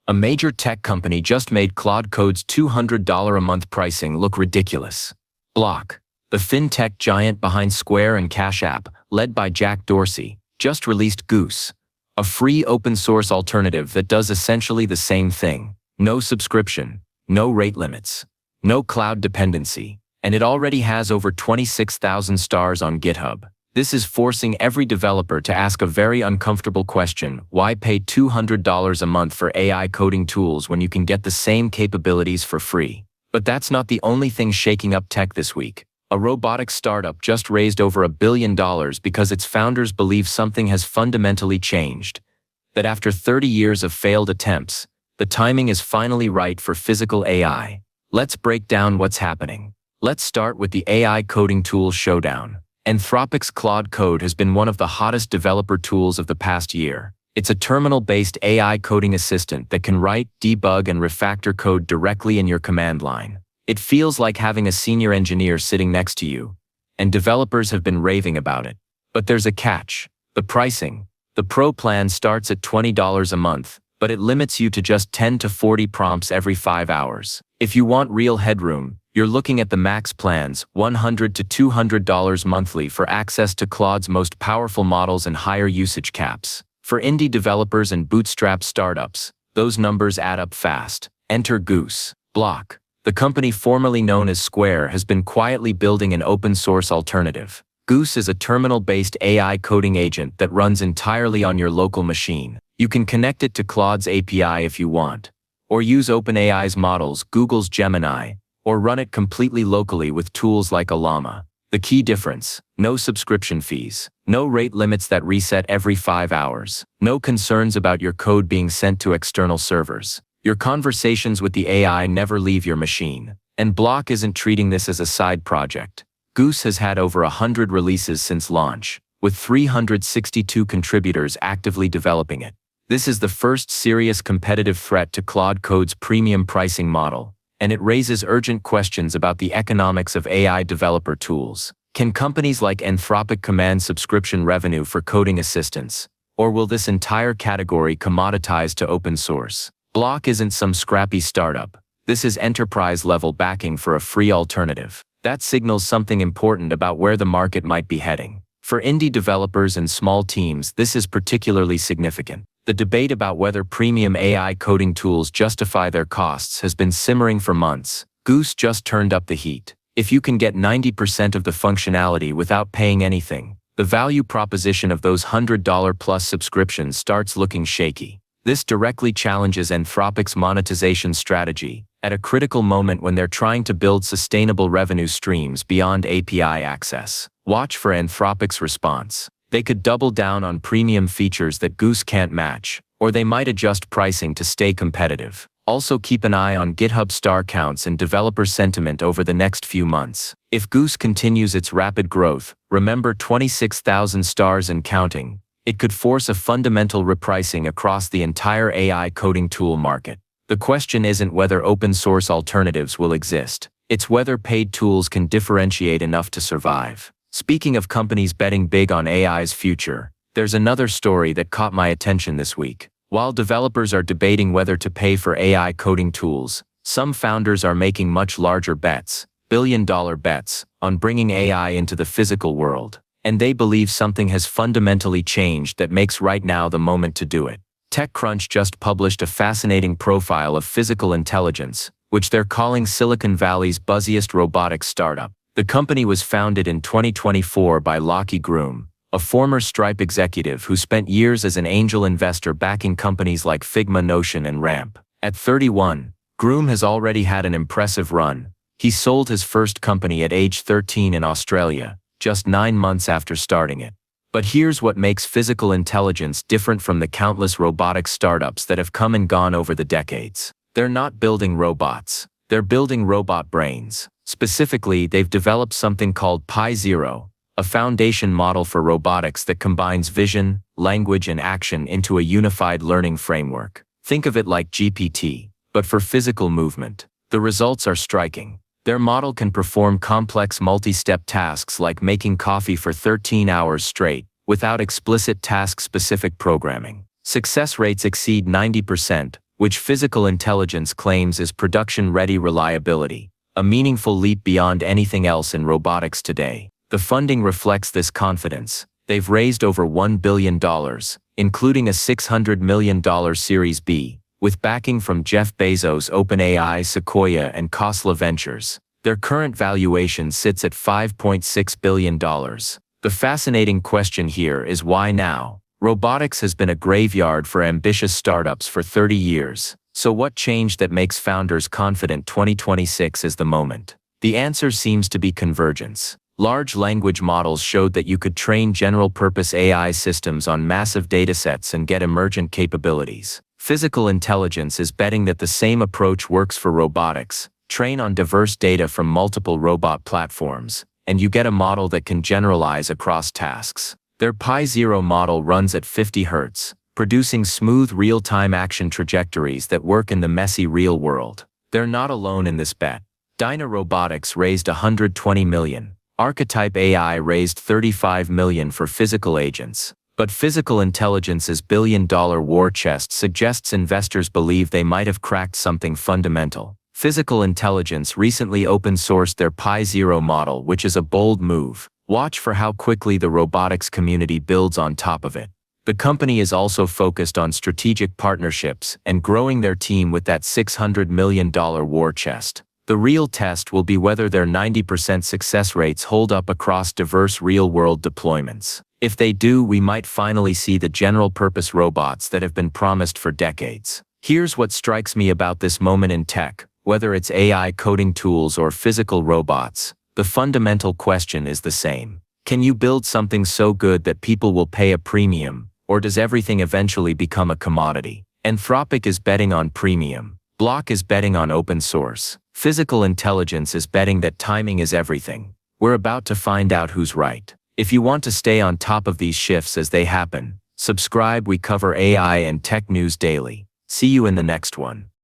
A major tech company just made Claude Code's $200 a month pricing look ridiculous. Block, the fintech giant behind Square and Cash App, led by Jack Dorsey, just released Goose, a free open-source alternative that does essentially the same thing. No subscription, no rate limits, no cloud dependency, and it already has over 26,000 stars on GitHub. This is forcing every developer to ask a very uncomfortable question: why pay $200 a month for AI coding tools when you can get the same capabilities for free? But that's not the only thing shaking up tech this week. A robotics startup just raised over $1 billion because its founders believe something has fundamentally changed. That after 30 years of failed attempts, the timing is finally right for physical AI. Let's break down what's happening. Let's start with the AI coding tool showdown. Anthropic's Claude Code has been one of the hottest developer tools of the past year. It's a terminal-based AI coding assistant that can write, debug, and refactor code directly in your command line. It feels like having a senior engineer sitting next to you, and developers have been raving about it. But there's a catch: the pricing. The Pro plan starts at $20 a month, but it limits you to just 10 to 40 prompts every 5 hours. If you want real headroom, you're looking at the max plans, $100 to $200 monthly for access to Claude's most powerful models and higher usage caps. For indie developers and bootstrap startups, those numbers add up fast. Enter Goose. Block, the company formerly known as Square, has been quietly building an open-source alternative. Goose is a terminal-based AI coding agent that runs entirely on your local machine. You can connect it to Claude's API if you want, or use OpenAI's models, Google's Gemini, or run it completely locally with tools like Llama. The key difference: no subscription fees, no rate limits that reset every 5 hours, no concerns about your code being sent to external servers. Your conversations with the AI never leave your machine. And Block isn't treating this as a side project. Goose has had over 100 releases since launch, with 362 contributors actively developing it. This is the first serious competitive threat to Claude Code's premium pricing model, and it raises urgent questions about the economics of AI developer tools. Can companies like Anthropic command subscription revenue for coding assistants, or will this entire category commoditize to open source? Block isn't some scrappy startup. This is enterprise-level backing for a free alternative. That signals something important about where the market might be heading. For indie developers and small teams, this is particularly significant. The debate about whether premium AI coding tools justify their costs has been simmering for months. Goose just turned up the heat. If you can get 90% of the functionality without paying anything, the value proposition of those $100+ subscriptions starts looking shaky. This directly challenges Anthropic's monetization strategy, at a critical moment when they're trying to build sustainable revenue streams beyond API access. Watch for Anthropic's response. They could double down on premium features that Goose can't match, or they might adjust pricing to stay competitive. Also keep an eye on GitHub star counts and developer sentiment over the next few months. If Goose continues its rapid growth, remember 26,000 stars and counting, it could force a fundamental repricing across the entire AI coding tool market. The question isn't whether open-source alternatives will exist, it's whether paid tools can differentiate enough to survive. Speaking of companies betting big on AI's future, there's another story that caught my attention this week. While developers are debating whether to pay for AI coding tools, some founders are making much larger bets, billion-dollar bets, on bringing AI into the physical world. And they believe something has fundamentally changed that makes right now the moment to do it. TechCrunch just published a fascinating profile of physical intelligence, which they're calling Silicon Valley's buzziest robotics startup. The company was founded in 2024 by Lockie Groom, a former Stripe executive who spent years as an angel investor backing companies like Figma, Notion, and Ramp. At 31, Groom has already had an impressive run. He sold his first company at age 13 in Australia, just 9 months after starting it. But here's what makes physical intelligence different from the countless robotics startups that have come and gone over the decades. They're not building robots. They're building robot brains. Specifically, they've developed something called Pi-Zero, a foundation model for robotics that combines vision, language, and action into a unified learning framework. Think of it like GPT, but for physical movement. The results are striking. Their model can perform complex multi-step tasks like making coffee for 13 hours straight, without explicit task-specific programming. Success rates exceed 90%, which physical intelligence claims is production-ready reliability, a meaningful leap beyond anything else in robotics today. The funding reflects this confidence. They've raised over $1 billion, including a $600 million Series B, with backing from Jeff Bezos, OpenAI, Sequoia, and Khosla Ventures. Their current valuation sits at $5.6 billion. The fascinating question here is why now? Robotics has been a graveyard for ambitious startups for 30 years. So what changed that makes founders confident 2026 is the moment? The answer seems to be convergence. Large language models showed that you could train general-purpose AI systems on massive datasets and get emergent capabilities. Physical intelligence is betting that the same approach works for robotics. Train on diverse data from multiple robot platforms, and you get a model that can generalize across tasks. Their Pi-Zero model runs at 50 Hz, producing smooth real-time action trajectories that work in the messy real world. They're not alone in this bet. Dyna Robotics raised $120 million. Archetype AI raised $35 million for physical agents. But physical intelligence's billion-dollar war chest suggests investors believe they might have cracked something fundamental. Physical Intelligence recently open-sourced their Pi-Zero model, which is a bold move. Watch for how quickly the robotics community builds on top of it. The company is also focused on strategic partnerships and growing their team with that $600 million war chest. The real test will be whether their 90% success rates hold up across diverse real-world deployments. If they do, we might finally see the general-purpose robots that have been promised for decades. Here's what strikes me about this moment in tech. Whether it's AI coding tools or physical robots, the fundamental question is the same. Can you build something so good that people will pay a premium, or does everything eventually become a commodity? Anthropic is betting on premium. Block is betting on open source. Physical intelligence is betting that timing is everything. We're about to find out who's right. If you want to stay on top of these shifts as they happen, subscribe. We cover AI and tech news daily. See you in the next one.